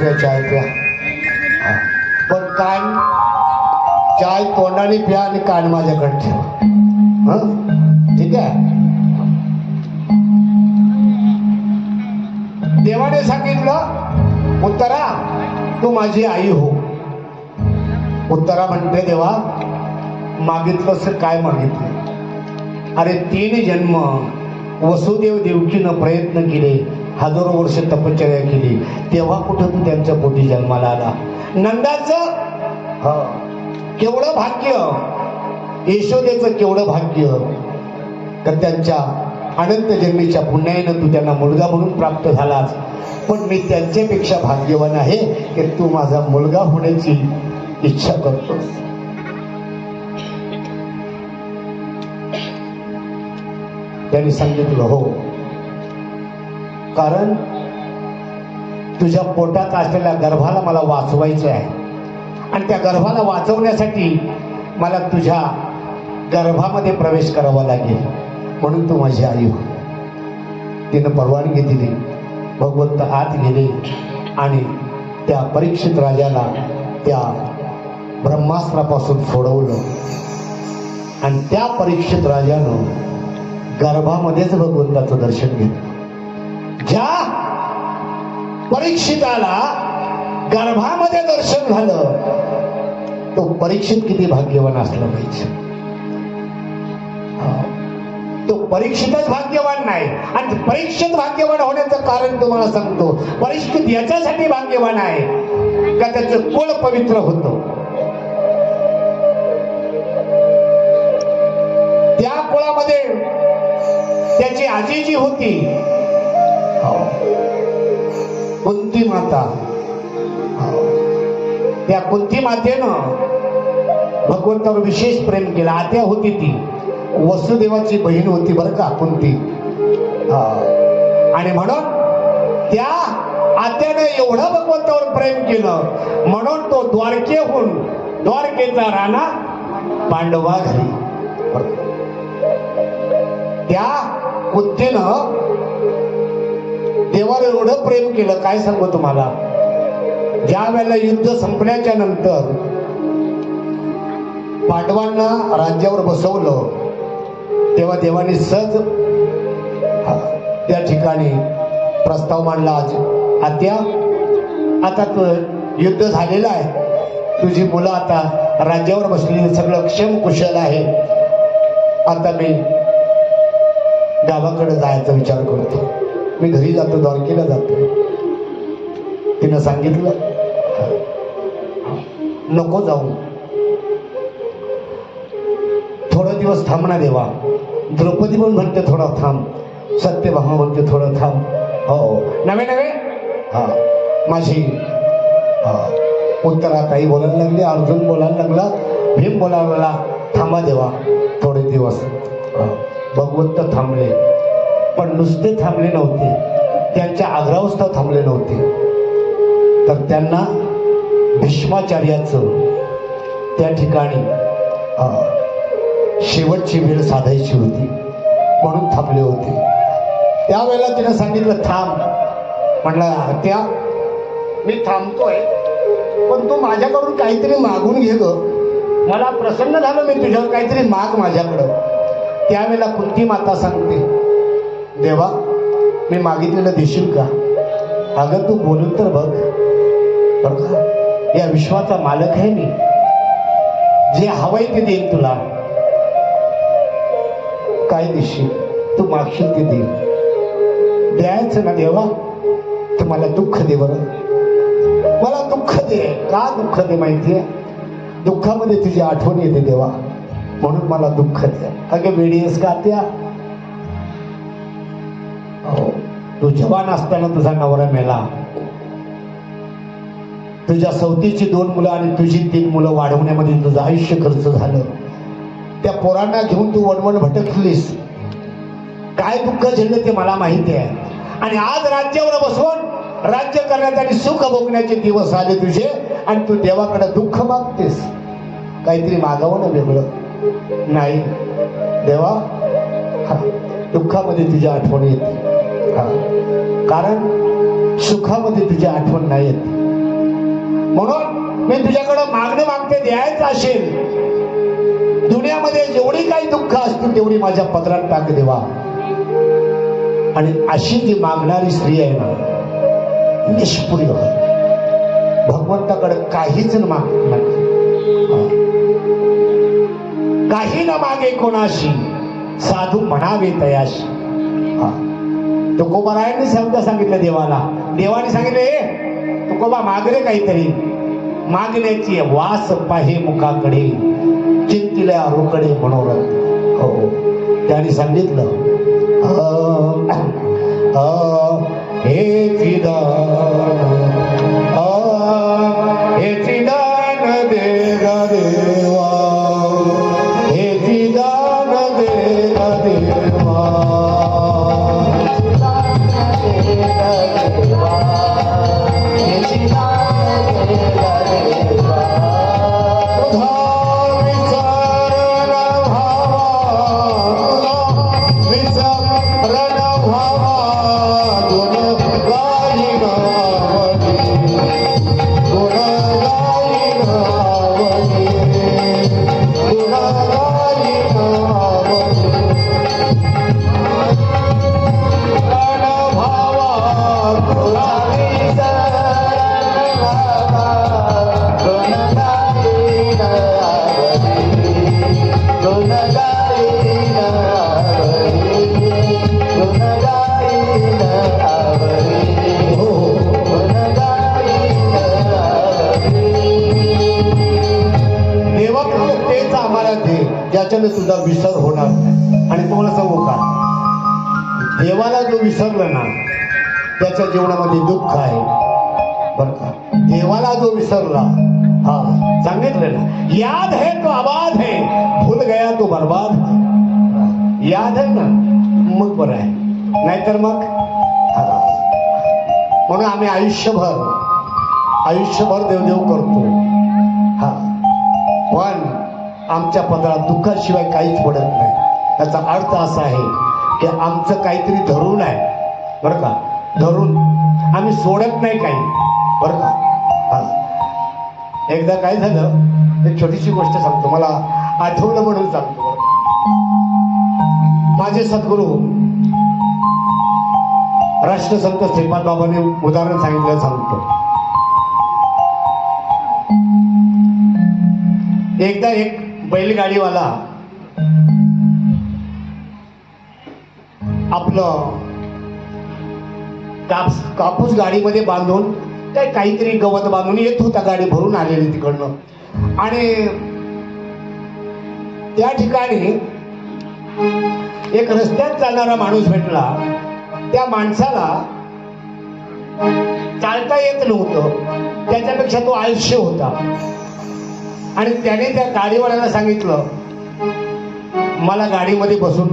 चाय प्या. पण कान चाय तोंडाने प्या आणि कान माझ्याकडे ठेवा. ठीक आहे. देवाने सांगितलं उत्तरा तू माझी आई हो. उत्तरा म्हणते देवा मागितलंस काय मागितलं. अरे 3 जन्म वसुदेव देवकीनं प्रयत्न केले, हजारो वर्ष तपश्चर्या केली, तेव्हा कुठं तू त्यांच्या पोटी जन्माला आला. नंदाचं केवढं भाग्य, यशोदेचं केवढं भाग्य, तर त्यांच्या अनंत जन्मीच्या पुण्यानं तू त्यांना मुलगा म्हणून प्राप्त झालास. पण मी त्यांच्यापेक्षा भाग्यवान आहे की तू माझा मुलगा होण्याची इच्छा करतोस. त्यांनी सांगितलं हो, कारण तुझ्या पोटात असलेल्या गर्भाला मला वाचवायचं आहे आणि त्या गर्भाला वाचवण्यासाठी मला तुझ्या गर्भामध्ये प्रवेश करावा लागेल, म्हणून तू माझी आई हो. तिनं परवानगी दिली. भगवंत आत गेले आणि त्या परीक्षित राजाला त्या ब्रह्मास्त्रापासून सोडवलं आणि त्या परीक्षित राजानं गर्भामध्येच भगवंताचं दर्शन घेतलं. ज्या परीक्षिताला गर्भामध्ये दर्शन झालं तो परीक्षित किती भाग्यवान असला पाहिजे. तो परीक्षितच भाग्यवान नाही. आणि परीक्षित भाग्यवान होण्याचं कारण तुम्हाला सांगतो. परीक्षित याच्यासाठी भाग्यवान आहे का त्याचं कुळ पवित्र होतं. त्या कुळामध्ये त्याची आजी जी होती कुंती माता, त्या कुंती मातेनं भगवंतावर विशेष प्रेम केलं. आत्या होती ती, वसुदेवाची बहीण होती बरं का कुंती. आणि म्हणून त्या आत्याने एवढं भगवंतावर प्रेम केलं म्हणून तो द्वारकेहून द्वारकेचा राणा पांडवा घरी. त्या कुंतीनं देवावर एवढं प्रेम केलं काय सांगू तुम्हाला. ज्या वेळेला युद्ध संपल्याच्या नंतर पांडवांना राज्यावर बसवलं तेव्हा देवाने सहज त्या ठिकाणी प्रस्ताव मांडला. आत्या आता तू युद्ध झालेलं आहे, तुझी मुलं आता राज्यावर बसली, सगळं क्षम कुशल आहे, आता मी गावाकडे जायचा विचार करतो, मी घरी जातो, द्वारकेला जातो. तिनं सांगितलं नको जाऊ, थोडं दिवस थांब ना देवा. द्रौपदी पण म्हणते थोडं थांब, सत्यभामा म्हणते थोडं थांब. हो नवे नवे माझी उत्तराताई बोलायला लागली, अर्जुन बोलायला लागला, भीम बोलायला लागला, थांबा देवा थोडे दिवस. भगवंत थांबले, पण नुसते थांबले नव्हते, त्यांच्या आग्रहावस्था थांबले नव्हते, तर त्यांना भीष्माचार्याचं त्या ठिकाणी शेवटची वेळ साधायची होती म्हणून थांबले होते. त्यावेळेला तिने सांगितलं थांब. म्हटलं त्या मी थांबतोय पण तू माझ्याकडून काहीतरी मागून घे ग, मला प्रसन्न झालं, मी तुझ्यावर काहीतरी माग माझ्याकडं. त्यावेळेला कुंती माता सांगते देवा मी मागितलेलं देशील का. अगं तू बोलून तर बघ बरं का, या विश्वाचा मालक आहे मी, जे हवंय ते देईन तुला. काय देशील तू मागशील ते देईल. द्यायचं ना देवा तर मला दुःख दे बरं, मला दुःख दे. का दुःख दे माहितीये, दुःखामध्ये तुझी आठवण येते देवा, म्हणून मला दुःख दे. अगं वेडी आहेस का त्या. तू जवान असताना तुझा नवरा मेला, तुझ्या सवतीची 2 मुलं आणि तुझी 3 मुलं वाढवण्यामध्ये तुझं आयुष्य खर्च झालं. त्या पोरांना घेऊन तू वणवण भटकलीस, काय दुःख झेललं ते मला माहिती आहे. आणि आज राज्यावर बसवून राज्य करण्याचे आणि सुख भोगण्याचे दिवस आले तुझे, आणि तू देवाकडे दुःख मागतेस. काहीतरी मागावं ना वेगळं. नाही देवा, दुःखामध्ये तुझी आठवण येते, कारण सुखामध्ये तुझी आठवण नाही येत. म्हणून मी तुझ्याकडं मागणं मागते, द्यायचं असेल दुनियामध्ये जेवढी काही दुःख असतील तेवढी माझ्या पदरात टाक देवा. आणि अशी जी मागणारी स्त्री आहे ना, निष्पुरी भगवंताकडे काहीच न मागते, काही न मागे कोणाशी, साधू म्हणावे तयाशी. तुकोबारायांनी शब्द सांगितलं देवाला. देवाने सांगितले, तुकोबा माग रे काहीतरी. मागण्याची वास पाहे मुखाकडे, चिंतिल्या रोकडे मनोरथ. हो, त्याने सांगितलं हे चिदान दे देवा, हे चिदान दे देवा, ज्याच्याने तुझा विसर होणार नाही. आणि तुम्हाला सांगू का, देवाला जो विसरलं ना त्याच्या जीवनामध्ये दुःख आहे बरं का. देवाला जो विसरला, हा सांगितलं ना, याद है तो आबाद है, भूल गया तो बर्बाद. याद आहे ना मग बरं आहे, नाहीतर मग म्हणून आम्ही आयुष्यभर देवदेव करतो. हा, पण आमच्या पदरात दुःखाशिवाय काहीच पडत नाही. याचा अर्थ असा आहे की आमचं काहीतरी धरून आहे बरं का, धरून आम्ही सोडत नाही काही बरं का. हा, एकदा काय झालं, एक छोटीशी गोष्ट सांगतो, मला आठवलं म्हणून सांगतो. माझे सद्गुरू राष्ट्रसंत श्रीपाद बाबांनी उदाहरण सांगितलं सांगतो. एकदा एक बैलगाडीवाला आपलं कापूस गाडीमध्ये बांधून काहीतरी गवत बांधून येत होता, गाडी भरून आलेली तिकडनं. आणि त्या ठिकाणी एक रस्त्यात चालणारा माणूस भेटला. त्या माणसाला चालता येत नव्हतं, त्याच्यापेक्षा तो आळशी होता. आणि त्याने त्या गाडीवाल्याला सांगितलं, मला गाडीमध्ये बसून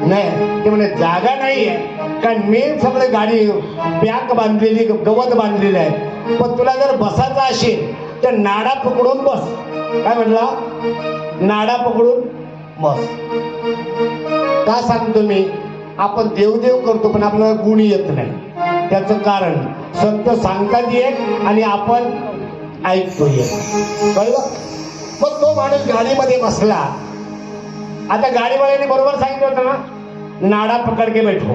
नाही. ते म्हणे जागा नाहीये, कारण मी सगळे गाडी बॅग बांधलेली, गवत बांधलेलं आहे, पण तुला जर बसायचं असेल तर नाडा पकडून बस. काय म्हटला, नाडा पकडून बस. का सांगतो मी, आपण देवदेव करतो पण आपल्याला गुण येत नाही. त्याचं कारण संत सांगतात एक आणि आपण ऐकतो एक, कळलं. मग तो माणूस गाडीमध्ये बसला. आता गाडीवाल्याने बरोबर सांगितलं होतं ना, नाडा पकड के बैठो.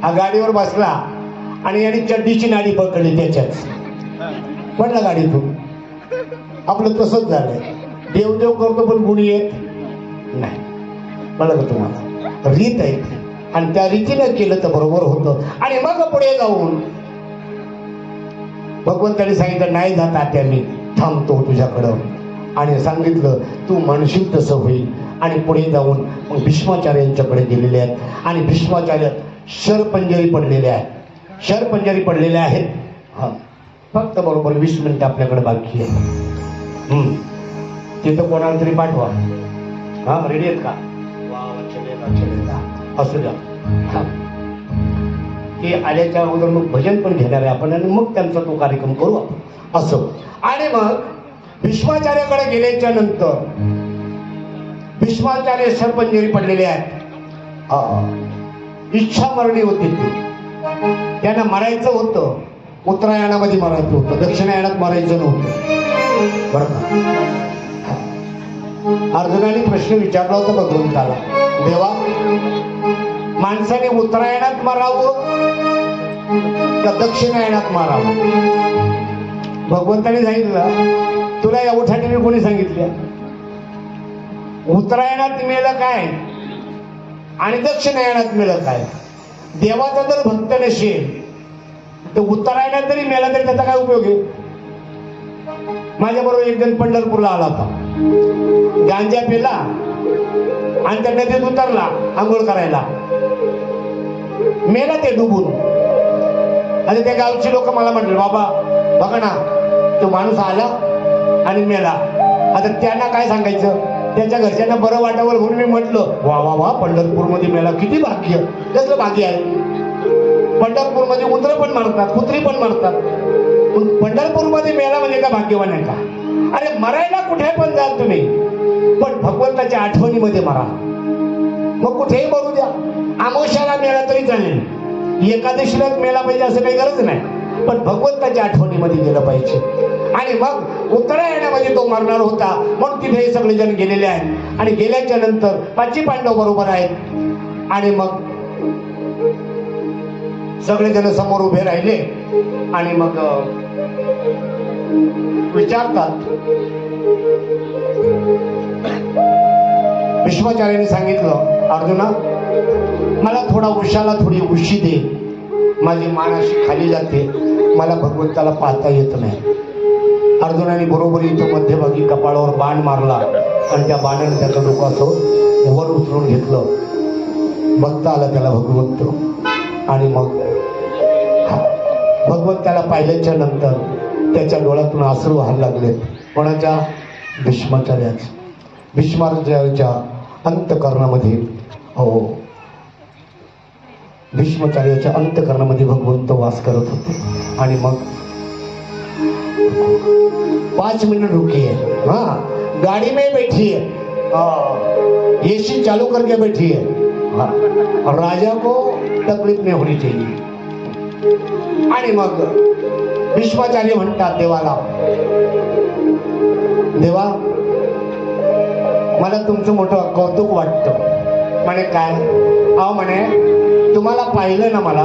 हा गाडीवर बसला आणि याने चड्डीची नाडी पकडली, त्याच्याच पडला गाडीतून. आपलं तसंच झालंय, देवदेव करतो पण गुणी येत नाही. कळलं तुम्हाला, रीत आहे आणि त्या रीतीनं केलं तर बरोबर होतं. आणि मग पुढे जाऊन भगवंताने सांगितलं, नाही जाता त्यांनी थांबतो तुझ्याकडं. आणि सांगितलं तू म्हणशील तसं होईल. आणि पुढे जाऊन मग भीष्माचार्यांच्याकडे गेलेले आहेत. आणि भीष्माचार्य शरपंजरी पडलेले आहेत, शरपंजरी पडलेले आहेत. हा, फक्त बरोबर 20 मिनिटं आपल्याकडे बाकी आहे. तिथं कोणाला तरी पाठवा. हा, रेडी आहेत का? असू द्या. ते आल्याच्या अगोदर मग भजन पण घेणार आहे आपण आणि मग त्यांचा तो कार्यक्रम करू आपण असं. आणि मग भीष्माचार्याकडे गेल्याच्या नंतर भीष्माचार्य शरपंजरी पडलेले आहेत. इच्छा मरणी होती ती, त्यांना मरायचं होतं उत्तरायणामध्ये मरायचं होतं, दक्षिणायनात मरायचं नव्हतं बरं का. अर्जुनाने प्रश्न विचारला होता भगवंताला, देवा माणसाने उत्तरायणात मरावं का दक्षिणायनात मारावं? भगवंताने सांगितलं, तुला या उठाठी मी कोणी सांगितल्या? उत्तरायणात मेलं काय आणि दक्षिणायनात मेलं काय? देवाचा जर भक्त नसेल तर उत्तरायणात जरी मेला तरी त्याचा काय उपयोग आहे? माझ्या बरोबर एक जण पंढरपूरला आला होता, गांजा पेला आणि त्या नदीत उतरला आंघोळ करायला, मेला ते डुबून. आणि त्या गावची लोक मला म्हटले, बाबा बघा ना, तो माणूस आला आणि मेला, आता त्यांना काय सांगायचं? त्याच्या घरच्यांना बरं वाटावं म्हणून मी म्हटलं, वा वा वा, पंढरपूरमध्ये मेला, किती भाग्य. कसलं भाग्य आहे? पंढरपूरमध्ये उंदरं पण मारतात, कुत्री पण मारतात, पण पंढरपूरमध्ये मेला म्हणजे का भाग्यवान आहे का? अरे मरायला कुठे पण जाल तुम्ही, पण भगवंताच्या आठवणीमध्ये मरा. मग कुठेही मरू द्या, आमोशाला मेला तरी चालेल, एकादशीलाच मेला पाहिजे असं काही गरज नाही, पण भगवंताच्या आठवणीमध्ये गेलं पाहिजे. आणि मग उत्तरायणामध्ये तो मरणार होता म्हणून तिथे हे सगळे जण गेलेले आहेत. आणि गेल्याच्या नंतर 5 पांडव बरोबर आहेत आणि मग सगळे जण समोर उभे राहिले आणि मग विचारतात. भीष्माचार्यांनी सांगितलं, अर्जुना मला थोडा उशाला थोडी उशी दे, माझी मान अशी खाली जाते, मला भगवंताला पाहता येत नाही. अर्जुनाने बरोबर इथं मध्यभागी कपाळावर बाण मारला आणि त्या बाणाने त्याचं डोकं असं वर उचलून घेतलं. बघता आला त्याला भगवंत. आणि मग भगवंताला पाहिल्याच्या नंतर त्याच्या डोळ्यातून अश्रू व्हायला लागले. कोणाच्या? भीष्माचार्याच्या. भीष्माचार्याच्या अंतःकरणामध्ये, हो, भीष्माचार्याच्या अंतःकरणामध्ये भगवंत वास करत होते. आणि मग 5 मिनट रुकिए, हाँ गाड़ी में बैठिए, एसी चालू करके बैठिए, हाँ राजा को तकलीफ नहीं होनी चाहिए. आणि मग भीष्माचार्य म्हणतात देवाला, देवा मला तुमचं मोठं कौतुक वाटतं. म्हणे काय? अहो म्हणे, तुम्हाला पाहिलं ना मला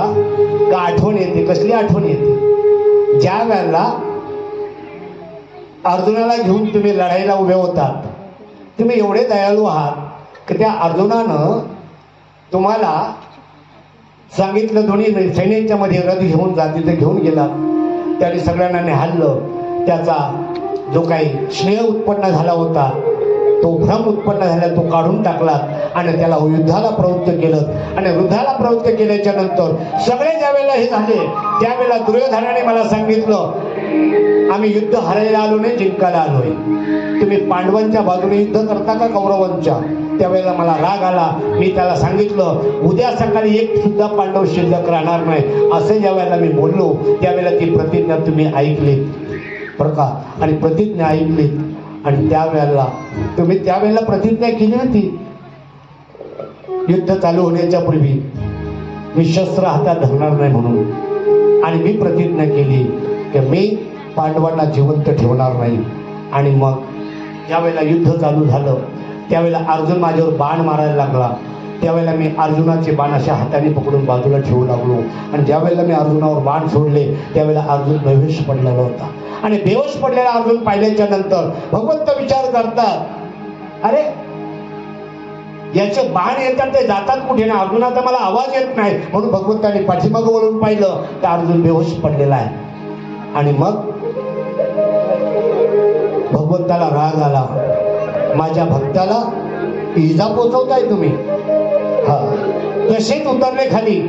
का आठवण येते. कसली आठवण येते? ज्या वेळेला अर्जुनाला घेऊन तुम्ही लढाईला उभे होतात, तुम्ही एवढे दयाळू आहात की त्या अर्जुनानं तुम्हाला सांगितलं, दोन्ही सैन्यांच्या मध्ये रथ घेऊन जा, तिथे घेऊन गेला, त्याने सगळ्यांना निहाळलं. त्याचा जो काही स्नेह उत्पन्न झाला होता, तो भ्रम उत्पन्न झाला, तो काढून टाकला आणि त्याला युद्धाला प्रवृत्त केलं. आणि युद्धाला प्रवृत्त केल्याच्या नंतर सगळे ज्या वेळेला हे झाले, त्यावेळेला दुर्योधनाने मला सांगितलं, आम्ही युद्ध हरायला आलो नाही, जिंकायला आलोय. तुम्ही पांडवांच्या बाजूने युद्ध करता का कौरवांच्या? त्यावेळेला मला राग आला. मी त्याला सांगितलं, उद्या सकाळी एक सुद्धा पांडव शिल्लक राहणार नाही. असं ज्या वेळेला मी बोललो, त्यावेळेला ती प्रतिज्ञा तुम्ही ऐकली बरं का? आणि प्रतिज्ञा ऐकली आणि त्यावेळेला तुम्ही त्यावेळेला प्रतिज्ञा केली होती, युद्ध चालू होण्याच्या पूर्वी मी शस्त्र हातात धरणार नाही म्हणून. आणि मी प्रतिज्ञा केली की मी पांडवांना जिवंत ठेवणार नाही. आणि मग ज्यावेळेला युद्ध चालू झालं, त्यावेळेला अर्जुन माझ्यावर बाण मारायला लागला. त्यावेळेला मी अर्जुनाचे बाण अशा हाताने पकडून बाजूला ठेवू लागलो. आणि ज्यावेळेला मी अर्जुनावर बाण सोडले, त्यावेळेला अर्जुन बेहोश पडलेला होता. आणि बेहोश पडलेला अर्जुन पाहिल्याच्या नंतर भगवंत विचार करतात, अरे याचे बाण येतात ते जातात कुठे ना? अर्जुनाचा मला आवाज येत नाही. म्हणून भगवंताने पाठीमागं वळून पाहिलं तर अर्जुन बेहोश पडलेला आहे. आणि मग भगवंताला राग आला, माझ्या भक्ताला इजा पोचवताय तुम्ही. हा, तसेच उतरले खाली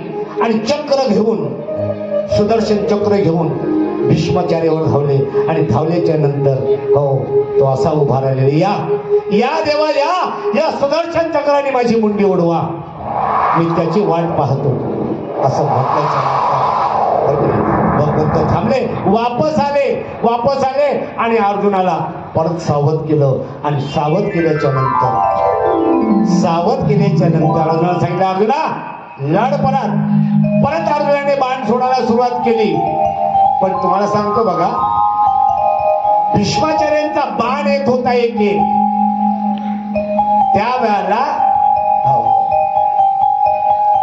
आणि चक्र घेऊन, सुदर्शन चक्र घेऊन भीष्माचार्यावर धावले. आणि धावल्याच्या नंतर हो, तो असा उभा राहिलेला, या देवा या सुदर्शन चक्राने माझी मुंडी उडवा, मी त्याची वाट पाहतो, असं भगवंत थांबले. वापस आले आणि अर्जुनाला परत सावध केलं. आणि सावध केल्याच्या नंतर अर्जुनाला सांगितलं, अर्जुना लढ. परत अर्जुनाने बाण सोडायला सुरुवात केली. पण तुम्हाला सांगतो बघा, भीष्माचार्यांचा बाण येत होता एक त्या वेळेला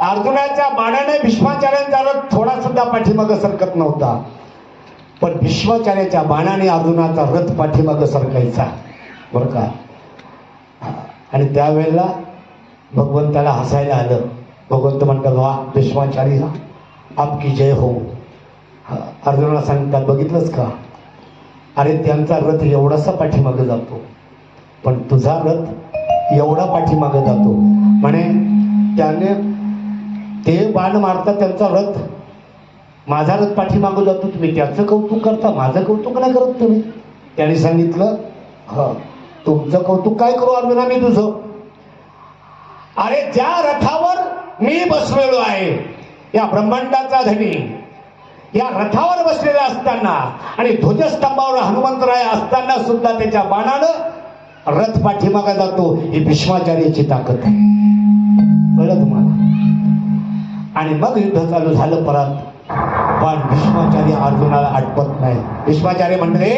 अर्जुनाच्या बाणाने भीष्माचार्यांचा रथ थोडा सुद्धा पाठीमागं सरकत नव्हता, पण भीष्माचार्याच्या बाणाने अर्जुनाचा रथ पाठीमागं सरकायचा बरं का. आणि त्यावेळेला भगवंताला हसायला आलं. भगवंत म्हणतात, वा भीष्माचार्य आपकी जय हो. अर्जुनाला सांगतात, बघितलंच का, अरे त्यांचा रथ एवढासा पाठीमागं जातो, पण तुझा रथ एवढा पाठीमागं जातो. म्हणे त्याने ते बाण मारतात त्यांचा रथ, माझा रथ पाठीमागं जातो, तुम्ही त्याचं कौतुक करता, माझं कौतुक नाही करत तुम्ही. त्याने सांगितलं, ह तुमचं कौतुक काय करू अर्जुना मी तुझं. अरे ज्या रथावर मी बसलेलो आहे, या ब्रह्मांडाचा धनी, या रथावर बसलेला असताना आणि ध्वजस्तंभावर हनुमंतराय असताना सुद्धा त्याच्या बाणानं रथ पाठीमागा जातो. ही भीष्माचार्याची ताकद आहे, कळलं तुम्हाला. आणि मग युद्ध चालू झालं परत, पण भीष्माचार्य अर्जुनाला आटपत नाही. भीष्माचार्य म्हणले,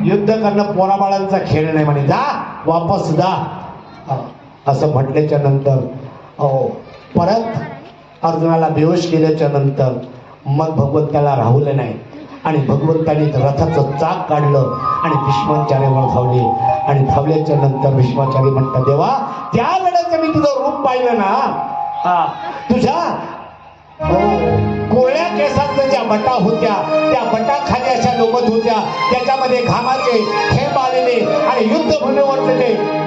युद्ध करणं पोराबाळांचा खेळ नाही म्हणे, जा वापस जा. असं म्हटल्याच्या नंतर परत अर्जुनाला बेहोश केल्याच्या नंतर मग भगवंताला राहुलं नाही आणि भगवंताने रथाचं चाक काढलं आणि भीष्माचार्यावर धावले. आणि धावल्याच्या नंतर भीष्माचार्य म्हणतात, देवा त्या वेळेचं मी तुझं रूप पाहिलं ना, तुझ्या कोळ्या केसांच्या ज्या बटा होत्या त्या बटाखाली अशा लोबत होत्या, त्याच्यामध्ये घामाचे थेंब आलेले आणि युद्धभूमीवरचे जे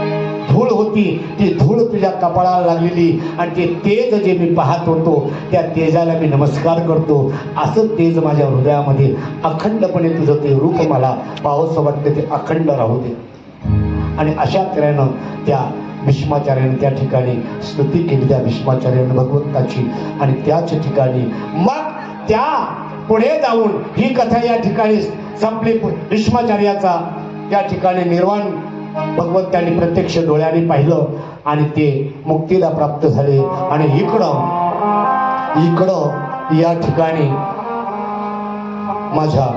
धूळ होती ती धूळ तुझ्या कपाळाला लागलेली आणि ते तेज जे मी पाहत होतो त्या तेजाला मी नमस्कार करतो. असं तेज माझ्या हृदयामध्ये अखंडपणे तुझं ते रूप मला पाहावंसं वाटतं, ते अखंड राहू दे. आणि अशा तऱ्हेनं त्या भीष्माचार्याने त्या ठिकाणी स्तुती केली त्या भीष्माचार्याने भगवंताची. आणि त्याच ठिकाणी मग त्या पुढे जाऊन ही कथा या ठिकाणी संपली. भीष्माचार्याचा त्या ठिकाणी निर्वाण भगवंतांनी प्रत्यक्ष डोळ्याने पाहिलं आणि ते मुक्तीला प्राप्त झाले. आणि इकडं या ठिकाणी माझ्या